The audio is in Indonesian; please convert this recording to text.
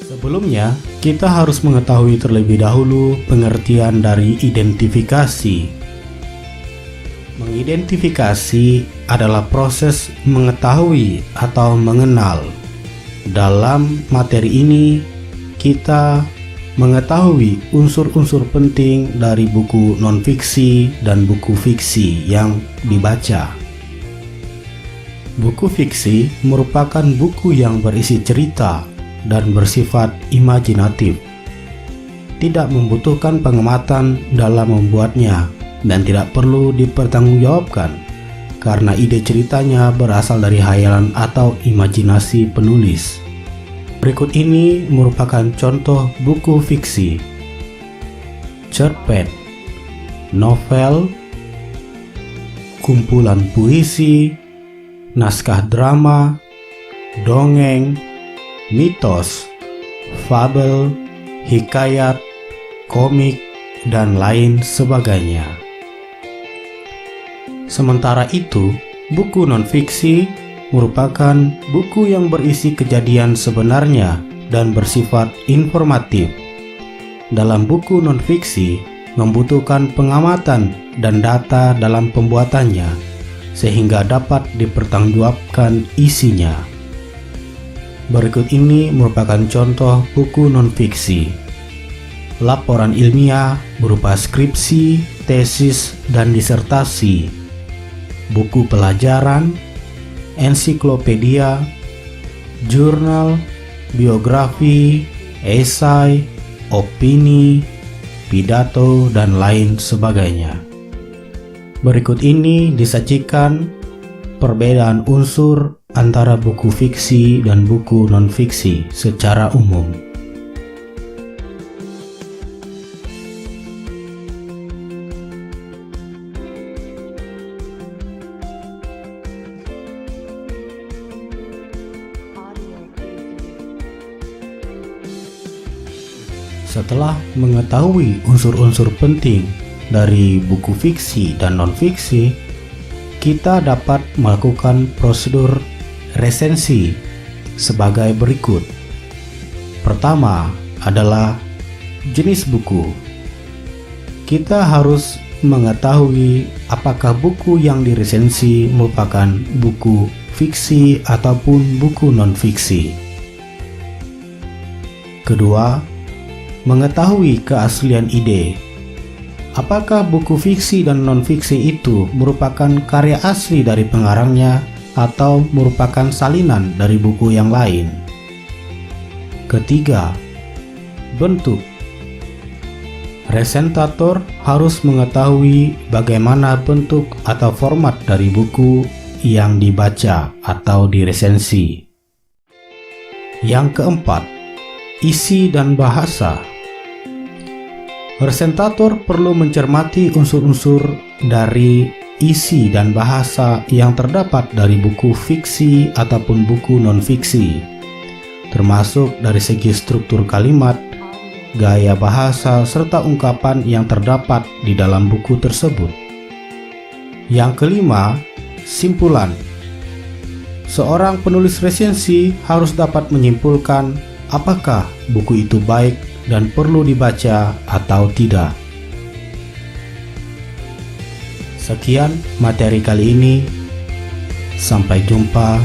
Sebelumnya, kita harus mengetahui terlebih dahulu pengertian dari identifikasi. Mengidentifikasi adalah proses mengetahui atau mengenal. Dalam materi ini, kita mengetahui unsur-unsur penting dari buku non-fiksi dan buku fiksi yang dibaca. Buku fiksi merupakan buku yang berisi cerita dan bersifat imajinatif. Tidak membutuhkan pengamatan dalam membuatnya dan tidak perlu dipertanggungjawabkan karena ide ceritanya berasal dari hayalan atau imajinasi penulis. Berikut ini merupakan contoh buku fiksi: cerpen, novel, kumpulan puisi, naskah drama, dongeng, mitos, fabel, hikayat, komik, dan lain sebagainya. Sementara itu, buku non-fiksi merupakan buku yang berisi kejadian sebenarnya dan bersifat informatif. Dalam buku non-fiksi membutuhkan pengamatan dan data dalam pembuatannya sehingga dapat dipertanggungjawabkan isinya. Berikut ini merupakan contoh buku non-fiksi: laporan ilmiah berupa skripsi, tesis, dan disertasi, buku pelajaran, ensiklopedia, jurnal, biografi, esai, opini, pidato, dan lain sebagainya. Berikut ini disajikan perbedaan unsur antara buku fiksi dan buku non-fiksi secara umum. Setelah mengetahui unsur-unsur penting dari buku fiksi dan non-fiksi, kita dapat melakukan prosedur resensi sebagai berikut. Pertama adalah jenis buku. Kita harus mengetahui apakah buku yang diresensi merupakan buku fiksi ataupun buku non-fiksi. Kedua, mengetahui keaslian ide. Apakah buku fiksi dan non-fiksi itu merupakan karya asli dari pengarangnya atau merupakan salinan dari buku yang lain? Ketiga, bentuk. Resentator harus mengetahui bagaimana bentuk atau format dari buku yang dibaca atau diresensi. Yang keempat, isi dan bahasa. Resentator perlu mencermati unsur-unsur dari isi dan bahasa yang terdapat dari buku fiksi ataupun buku non-fiksi, termasuk dari segi struktur kalimat, gaya bahasa, serta ungkapan yang terdapat di dalam buku tersebut. Yang kelima, simpulan. Seorang penulis resensi harus dapat menyimpulkan apakah buku itu baik dan perlu dibaca atau tidak. Sekian materi kali ini. Sampai jumpa.